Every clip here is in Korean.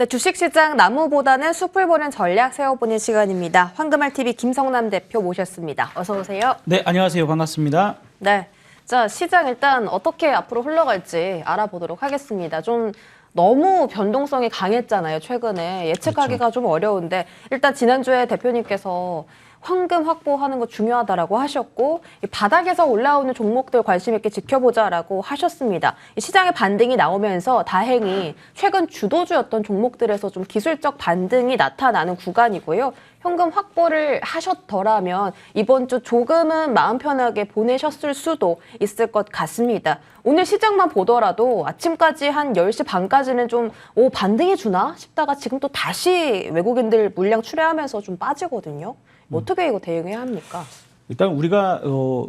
네, 주식시장 나무보다는 숲을 보는 전략 세워보는 시간입니다. 황금알TV 김성남 대표 모셨습니다. 어서 오세요. 네, 안녕하세요. 반갑습니다. 네, 자 시장 일단 어떻게 앞으로 흘러갈지 알아보도록 하겠습니다. 좀 너무 변동성이 강했잖아요. 최근에 예측하기가 좀 어려운데 일단 지난주에 대표님께서 황금 확보하는 거 중요하다라고 하셨고 이 바닥에서 올라오는 종목들 관심 있게 지켜보자라고 하셨습니다. 이 시장의 반등이 나오면서 다행히 최근 주도주였던 종목들에서 좀 기술적 반등이 나타나는 구간이고요. 현금 확보를 하셨더라면 이번 주 조금은 마음 편하게 보내셨을 수도 있을 것 같습니다. 오늘 시장만 보더라도 아침까지 한 10시 반까지는 좀 반등이 주나 싶다가 지금 또 다시 외국인들 물량 출회하면서 좀 빠지거든요. 어떻게 이거 대응해야 합니까? 일단 우리가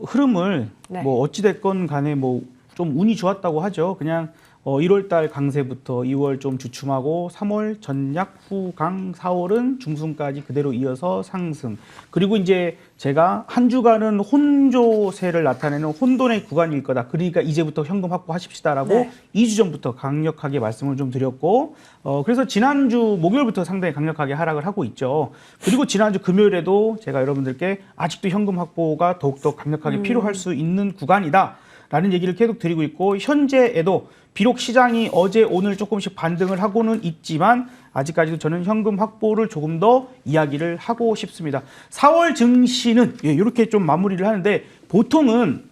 흐름을 네. 뭐 어찌됐건 간에 뭐 좀 운이 좋았다고 하죠. 그냥 1월 달 강세부터 2월 좀 주춤하고 3월 전약 후강, 4월은 중순까지 그대로 이어서 상승. 그리고 이제 제가 한 주간은 혼조세를 나타내는 혼돈의 구간일 거다. 그러니까 이제부터 현금 확보하십시다라고 네. 2주 전부터 강력하게 말씀을 좀 드렸고 그래서 지난주 목요일부터 상당히 강력하게 하락을 하고 있죠. 그리고 지난주 금요일에도 제가 여러분들께 아직도 현금 확보가 더욱더 강력하게 필요할 수 있는 구간이다. 라는 얘기를 계속 드리고 있고 현재에도 비록 시장이 어제 오늘 조금씩 반등을 하고는 있지만 아직까지도 저는 현금 확보를 조금 더 이야기를 하고 싶습니다. 4월 증시는 이렇게 좀 마무리를 하는데 보통은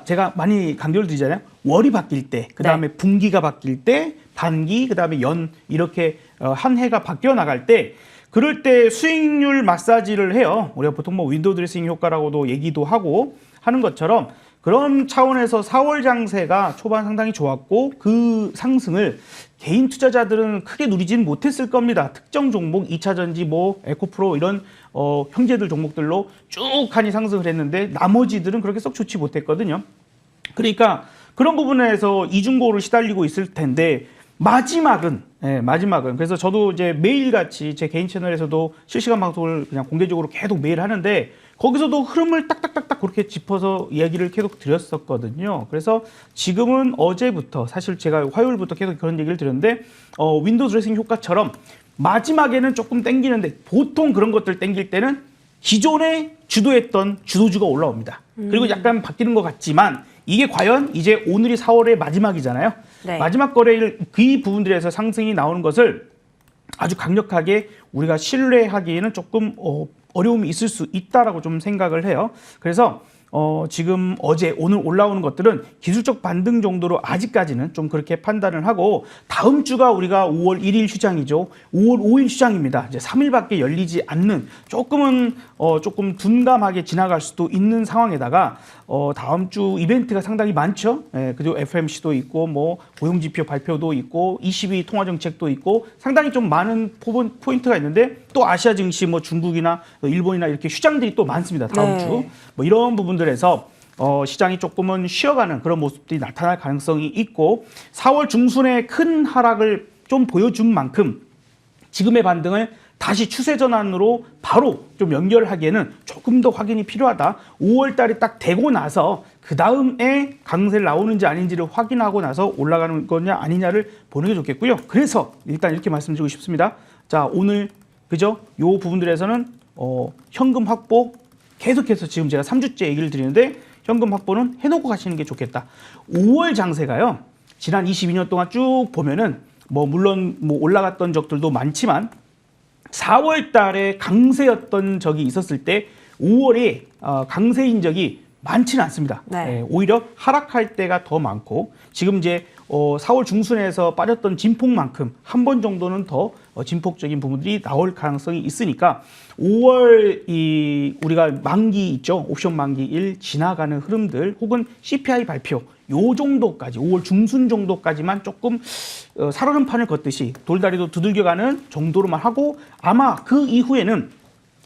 제가 많이 강조를 드리잖아요. 월이 바뀔 때, 그 다음에 분기가 바뀔 때, 반기, 그 다음에 연 이렇게 한 해가 바뀌어 나갈 때 그럴 때 수익률 마사지를 해요. 우리가 보통 뭐 윈도우 드레싱 효과라고도 얘기도 하고 하는 것처럼 그런 차원에서 4월 장세가 초반 상당히 좋았고 그 상승을 개인 투자자들은 크게 누리지는 못했을 겁니다. 특정 종목, 2차전지, 뭐 에코프로 이런 형제들 종목들로 쭉 하니 상승을 했는데 나머지들은 그렇게 썩 좋지 못했거든요. 그러니까 그런 부분에서 이중고를 시달리고 있을 텐데 마지막은 그래서 저도 이제 매일같이 제 개인 채널에서도 실시간 방송을 그냥 공개적으로 계속 매일 하는데 거기서도 흐름을 딱딱딱딱 그렇게 짚어서 이야기를 계속 드렸었거든요. 그래서 지금은 어제부터 사실 제가 화요일부터 계속 그런 얘기를 드렸는데 윈도우 드레싱 효과처럼 마지막에는 조금 땡기는데 보통 그런 것들 땡길 때는 기존에 주도했던 주도주가 올라옵니다. 그리고 약간 바뀌는 것 같지만 이게 과연 이제 오늘이 4월의 마지막이잖아요. 네. 마지막 거래일 그 부분들에서 상승이 나오는 것을 아주 강력하게 우리가 신뢰하기에는 조금 어려움이 있을 수 있다라고 좀 생각을 해요. 그래서 지금 어제 오늘 올라오는 것들은 기술적 반등 정도로 아직까지는 좀 그렇게 판단을 하고 다음 주가 우리가 5월 1일 휴장이죠. 5월 5일 휴장입니다. 이제 3일밖에 열리지 않는 조금 둔감하게 지나갈 수도 있는 상황에다가 다음 주 이벤트가 상당히 많죠. 그리고 FMC도 있고 뭐 고용지표 발표도 있고 22 통화정책도 있고 상당히 좀 많은 포인트가 있는데 또 아시아 증시 뭐 중국이나 일본이나 이렇게 휴장들이 또 많습니다. 다음 주 뭐 이런 부분들에서 시장이 조금은 쉬어가는 그런 모습들이 나타날 가능성이 있고 4월 중순에 큰 하락을 좀 보여준 만큼 지금의 반등을 다시 추세 전환으로 바로 좀 연결하기에는 조금 더 확인이 필요하다. 5월 달에 딱 되고 나서 그 다음에 강세를 나오는지 아닌지를 확인하고 나서 올라가는 거냐 아니냐를 보는 게 좋겠고요. 그래서 일단 이렇게 말씀드리고 싶습니다. 자, 오늘 그죠? 요 부분들에서는 현금 확보 계속해서 지금 제가 3주째 얘기를 드리는데 현금 확보는 해놓고 가시는 게 좋겠다. 5월 장세가요. 지난 22년 동안 쭉 보면은 뭐 물론 뭐 올라갔던 적들도 많지만 4월 달에 강세였던 적이 있었을 때 5월에 강세인 적이 많지는 않습니다. 네. 오히려 하락할 때가 더 많고 지금 이제 4월 중순에서 빠졌던 진폭만큼 한 번 정도는 더 진폭적인 부분들이 나올 가능성이 있으니까 5월 우리가 만기 있죠. 옵션 만기일 지나가는 흐름들 혹은 CPI 발표 요 정도까지 5월 중순 정도까지만 조금 살얼음판을 걷듯이 돌다리도 두들겨가는 정도로만 하고 아마 그 이후에는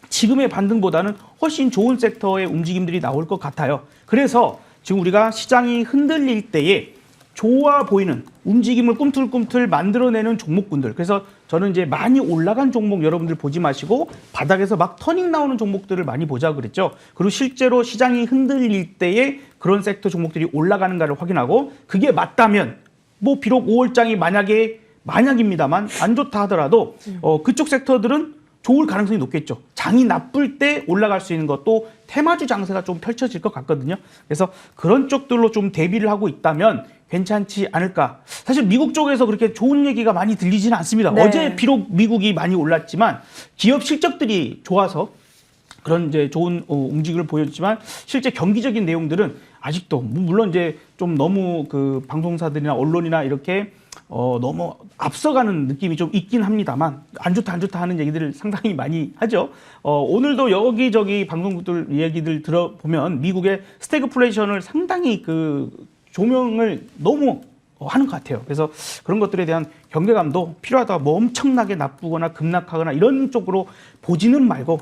지금의 반등보다는 훨씬 좋은 섹터의 움직임들이 나올 것 같아요. 그래서 지금 우리가 시장이 흔들릴 때에 좋아 보이는 움직임을 꿈틀꿈틀 만들어내는 종목군들. 그래서 저는 이제 많이 올라간 종목 여러분들 보지 마시고 바닥에서 막 터닝 나오는 종목들을 많이 보자 그랬죠. 그리고 실제로 시장이 흔들릴 때에 그런 섹터 종목들이 올라가는가를 확인하고 그게 맞다면 뭐 비록 5월장이 만약에 만약입니다만 안 좋다 하더라도 그쪽 섹터들은 좋을 가능성이 높겠죠. 장이 나쁠 때 올라갈 수 있는 것도 테마주 장세가 좀 펼쳐질 것 같거든요. 그래서 그런 쪽들로 좀 대비를 하고 있다면 괜찮지 않을까. 사실 미국 쪽에서 그렇게 좋은 얘기가 많이 들리지는 않습니다. 네. 어제 비록 미국이 많이 올랐지만 기업 실적들이 좋아서 그런 이제 좋은 움직임을 보였지만 실제 경기적인 내용들은 아직도 물론 이제 좀 너무 그 방송사들이나 언론이나 이렇게 너무 앞서가는 느낌이 좀 있긴 합니다만 안 좋다 하는 얘기들을 상당히 많이 하죠. 오늘도 여기저기 방송국들 얘기들 들어보면 미국의 스태그플레이션을 상당히 그 조명을 너무 하는 것 같아요. 그래서 그런 것들에 대한 경계감도 필요하다. 뭐 엄청나게 나쁘거나 급락하거나 이런 쪽으로 보지는 말고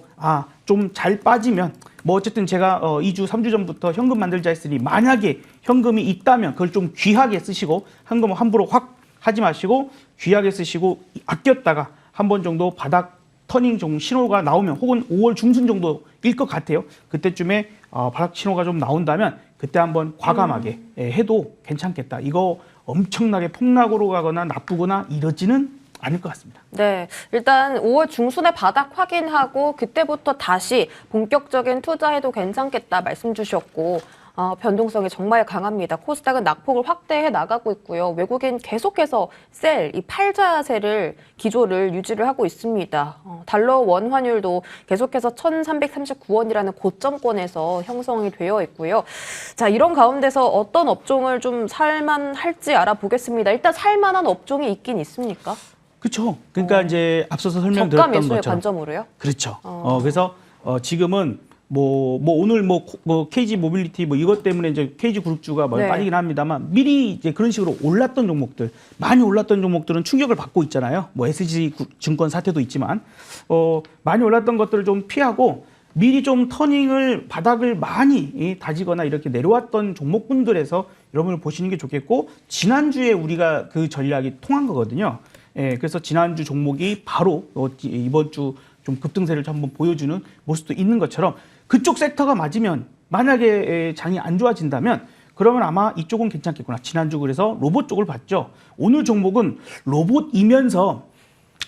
좀 잘 빠지면 뭐 어쨌든 제가 2주, 3주 전부터 현금 만들자 했으니 만약에 현금이 있다면 그걸 좀 귀하게 쓰시고 현금 함부로 확 하지 마시고 귀하게 쓰시고 아꼈다가 한 번 정도 바닥 터닝 좀 신호가 나오면 혹은 5월 중순 정도일 것 같아요. 그때쯤에 바닥 신호가 좀 나온다면 그때 한번 과감하게 해도 괜찮겠다. 이거 엄청나게 폭락으로 가거나 나쁘거나 이러지는 않을 것 같습니다. 네, 일단 5월 중순에 바닥 확인하고 그때부터 다시 본격적인 투자해도 괜찮겠다 말씀 주셨고 변동성이 정말 강합니다. 코스닥은 낙폭을 확대해 나가고 있고요. 외국인 계속해서 이 팔자세를 기조를 유지를 하고 있습니다. 달러 원 환율도 계속해서 1,339원이라는 고점권에서 형성이 되어 있고요. 자, 이런 가운데서 어떤 업종을 좀 살만할지 알아보겠습니다. 일단 살만한 업종이 있긴 있습니까? 그렇죠. 그러니까 이제 앞서서 저가 설명드렸던 매수의 것처럼 관점으로요? 그렇죠. 그래서 지금은 오늘 KG 모빌리티 이것 때문에 이제 KG 그룹주가 네. 빠지긴 합니다만 미리 이제 그런 식으로 올랐던 종목들 많이 올랐던 종목들은 충격을 받고 있잖아요. SG 증권 사태도 있지만 많이 올랐던 것들을 좀 피하고 미리 좀 터닝을 바닥을 많이 다지거나 이렇게 내려왔던 종목군들에서 여러분을 보시는 게 좋겠고 지난주에 우리가 그 전략이 통한 거거든요. 그래서 지난주 종목이 바로 이번 주 좀 급등세를 한번 보여주는 모습도 있는 것처럼 그쪽 섹터가 맞으면 만약에 장이 안 좋아진다면 그러면 아마 이쪽은 괜찮겠구나. 지난주 그래서 로봇 쪽을 봤죠. 오늘 종목은 로봇이면서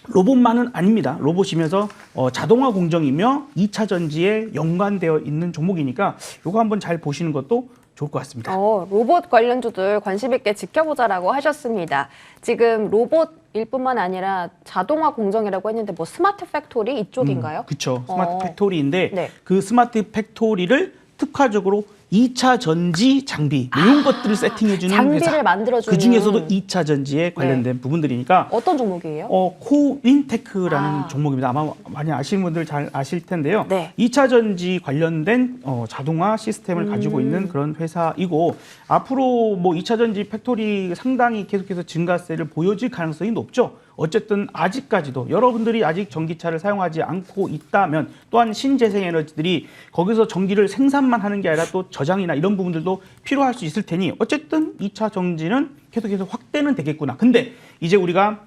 로봇만은 아닙니다. 로봇이면서 자동화 공정이며 2차 전지에 연관되어 있는 종목이니까 이거 한번 잘 보시는 것도 좋을 것 같습니다. 로봇 관련주들 관심 있게 지켜보자라고 하셨습니다. 지금 로봇일 뿐만 아니라 자동화 공정이라고 했는데 스마트 팩토리 이쪽인가요? 그렇죠. 스마트 팩토리인데 네. 그 스마트 팩토리를 특화적으로 2차 전지 장비 이런 것들을 세팅해주는 장비를 회사. 만들어주는. 그중에서도 2차 전지에 관련된 부분들이니까 어떤 종목이에요? 코윈테크라는 종목입니다. 아마 많이 아시는 분들 잘 아실 텐데요. 네. 2차 전지 관련된 자동화 시스템을 가지고 있는 그런 회사이고 앞으로 2차 전지 팩토리 상당히 계속해서 증가세를 보여줄 가능성이 높죠. 어쨌든 아직까지도 여러분들이 아직 전기차를 사용하지 않고 있다면 또한 신재생에너지들이 거기서 전기를 생산만 하는 게 아니라 또 저장이나 이런 부분들도 필요할 수 있을 테니 어쨌든 2차 전지는 계속해서 확대는 되겠구나. 근데 이제 우리가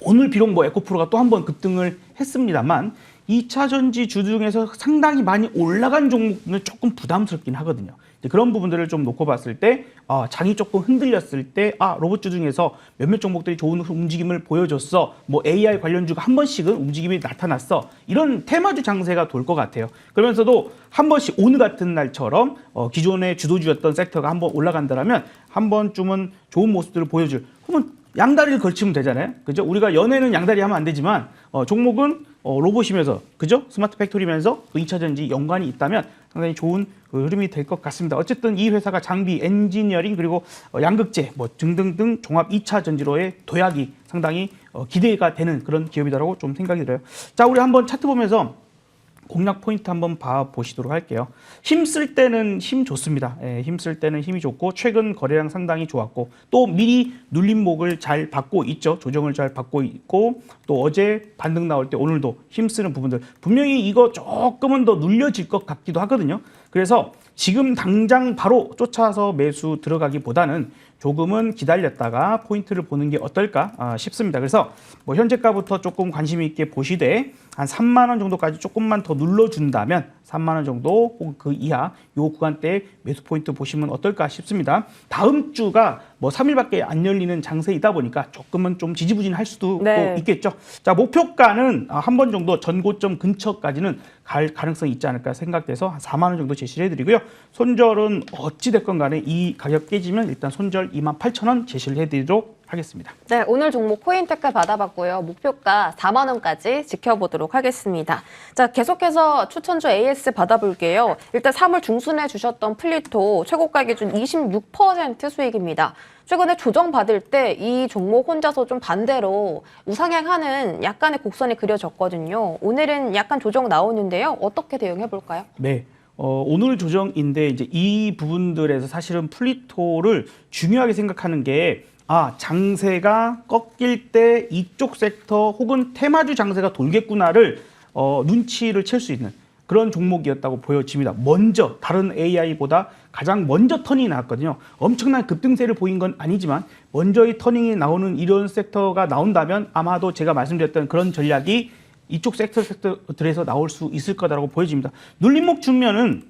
오늘 비록 에코프로가 또 한 번 급등을 했습니다만 2차 전지 주 중에서 상당히 많이 올라간 종목은 조금 부담스럽긴 하거든요. 그런 부분들을 좀 놓고 봤을 때 장이 조금 흔들렸을 때 로봇주 중에서 몇몇 종목들이 좋은 움직임을 보여줬어. AI 관련주가 한 번씩은 움직임이 나타났어. 이런 테마주 장세가 돌 것 같아요. 그러면서도 한 번씩 오늘 같은 날처럼 기존의 주도주였던 섹터가 한번 올라간다면 한 번쯤은 좋은 모습들을 보여줄. 그러면 양다리를 걸치면 되잖아요. 그죠? 우리가 연애는 양다리 하면 안 되지만 종목은 로봇이면서 그죠? 스마트 팩토리면서 또 2차 전지 연관이 있다면 상당히 좋은 흐름이 될 것 같습니다. 어쨌든 이 회사가 장비, 엔지니어링 그리고 양극재 등등등 종합 2차 전지로의 도약이 상당히 기대가 되는 그런 기업이다라고 좀 생각이 들어요. 자, 우리 한번 차트 보면서 공략 포인트 한번 봐보시도록 할게요. 힘쓸 때는 힘 좋습니다. 힘쓸 때는 힘이 좋고 최근 거래량 상당히 좋았고 또 미리 눌림목을 잘 받고 있죠. 조정을 잘 받고 있고 또 어제 반등 나올 때 오늘도 힘쓰는 부분들 분명히 이거 조금은 더 눌려질 것 같기도 하거든요. 그래서 지금 당장 바로 쫓아서 매수 들어가기보다는 조금은 기다렸다가 포인트를 보는 게 어떨까 싶습니다. 그래서 현재가부터 조금 관심 있게 보시되 한 3만 원 정도까지 조금만 더 눌러준다면 3만 원 정도 혹은 그 이하 요 구간대에 매수 포인트 보시면 어떨까 싶습니다. 다음 주가 뭐 3일밖에 안 열리는 장세이다 보니까 조금은 좀 지지부진할 수도 네. 있겠죠. 자, 목표가는 한 번 정도 전고점 근처까지는 갈 가능성이 있지 않을까 생각돼서 한 4만 원 정도 제시를 해드리고요. 손절은 어찌 됐건 간에 이 가격 깨지면 일단 손절 28,000원 제시를 해드리도록 하겠습니다. 네, 오늘 종목 코인 택배 받아봤고요. 목표가 4만 원까지 지켜보도록 하겠습니다. 자, 계속해서 추천주 AS 받아볼게요. 일단 3월 중순에 주셨던 플리토 최고가 기준 26% 수익입니다. 최근에 조정받을 때 이 종목 혼자서 좀 반대로 우상향하는 약간의 곡선이 그려졌거든요. 오늘은 약간 조정 나오는데요. 어떻게 대응해볼까요? 네. 오늘 조정인데 이제 이 부분들에서 사실은 플리토를 중요하게 생각하는 게 장세가 꺾일 때 이쪽 섹터 혹은 테마주 장세가 돌겠구나를 눈치를 챌 수 있는 그런 종목이었다고 보여집니다. 먼저 다른 AI보다 가장 먼저 터닝이 나왔거든요. 엄청난 급등세를 보인 건 아니지만 먼저 이 터닝이 나오는 이런 섹터가 나온다면 아마도 제가 말씀드렸던 그런 전략이 이쪽 섹터들에서 나올 수 있을 거다라고 보여집니다. 눌림목 주면은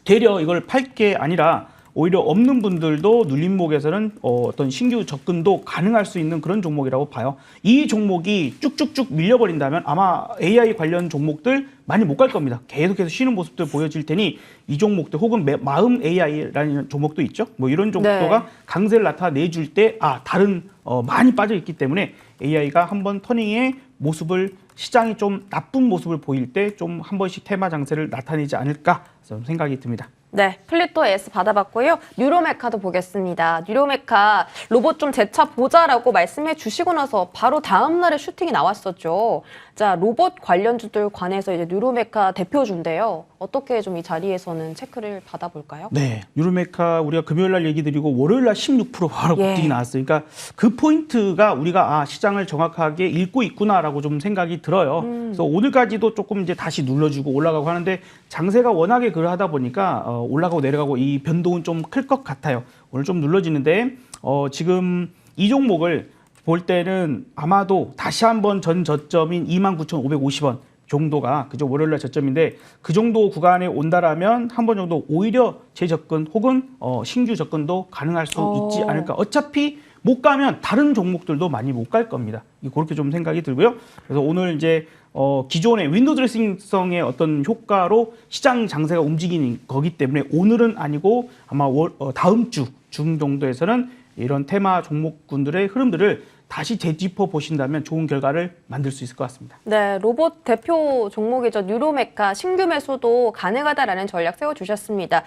되려 이걸 팔 게 아니라 오히려 없는 분들도 눌림목에서는 어떤 신규 접근도 가능할 수 있는 그런 종목이라고 봐요. 이 종목이 쭉쭉쭉 밀려버린다면 아마 AI 관련 종목들 많이 못 갈 겁니다. 계속해서 쉬는 모습들 보여질 테니 이 종목들 혹은 마음 AI라는 종목도 있죠. 뭐 이런 종목도가 네. 강세를 나타내줄 때 다른 많이 빠져 있기 때문에 AI가 한번 터닝의 모습을 시장이 좀 나쁜 모습을 보일 때 좀 한 번씩 테마 장세를 나타내지 않을까 생각이 듭니다. 네, 플리토 S 받아봤고요. 뉴로메카도 보겠습니다. 뉴로메카 로봇 좀 재차 보자라고 말씀해 주시고 나서 바로 다음 날에 슈팅이 나왔었죠. 자, 로봇 관련주들 관해서 이제 뉴로메카 대표주인데요. 어떻게 좀 이 자리에서는 체크를 받아볼까요? 네, 뉴로메카 우리가 금요일 날 얘기 드리고 월요일 날 16% 바로 예. 급등이 나왔어요. 그러니까 그 포인트가 우리가 시장을 정확하게 읽고 있구나라고 좀 생각이 들어요. 그래서 오늘까지도 조금 이제 다시 눌러주고 올라가고 하는데 장세가 워낙에 그러하다 보니까 올라가고 내려가고 이 변동은 좀 클 것 같아요. 오늘 좀 눌러지는데 지금 이 종목을 볼 때는 아마도 다시 한번 전 저점인 29,550원 정도가 그저 월요일날 저점인데 그 정도 구간에 온다라면 한 번 정도 오히려 재접근 혹은 신규 접근도 가능할 수 있지 않을까. 어차피 못 가면 다른 종목들도 많이 못 갈 겁니다. 그렇게 좀 생각이 들고요. 그래서 오늘 이제 기존의 윈도우 드레싱성의 어떤 효과로 시장 장세가 움직이는 거기 때문에 오늘은 아니고 아마 다음 주 중 정도에서는 이런 테마 종목군들의 흐름들을 다시 되짚어 보신다면 좋은 결과를 만들 수 있을 것 같습니다. 네, 로봇 대표 종목이죠. 뉴로메카 신규 매수도 가능하다라는 전략 세워주셨습니다.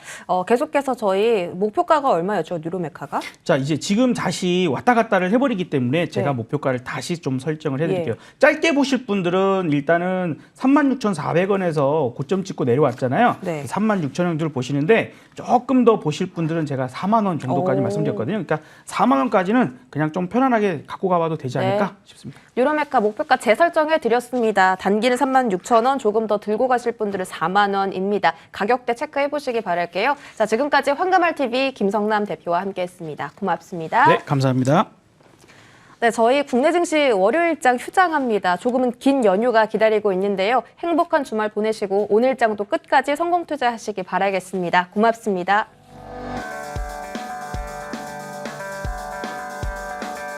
계속해서 저희 목표가가 얼마였죠, 뉴로메카가? 자, 이제 지금 다시 왔다 갔다를 해버리기 때문에 제가 네. 목표가를 다시 좀 설정을 해드릴게요. 짧게 보실 분들은 일단은 36,400원에서 고점 찍고 내려왔잖아요. 네. 36,000원 정도를 보시는데 조금 더 보실 분들은 제가 4만 원 정도까지 말씀드렸거든요. 그러니까 4만 원까지는 그냥 좀 편안하게 갖고 가봐도 되지 않을까 네. 싶습니다. 뉴로메카 목표가 재설정해 드렸습니다. 단기는 36,000원, 조금 더 들고 가실 분들은 4만 원입니다. 가격대 체크해 보시기 바랄게요. 자, 지금까지 황금알TV 김성남 대표와 함께했습니다. 고맙습니다. 네, 감사합니다. 네, 저희 국내 증시 월요일장 휴장합니다. 조금은 긴 연휴가 기다리고 있는데요. 행복한 주말 보내시고 오늘장도 끝까지 성공 투자하시기 바라겠습니다. 고맙습니다.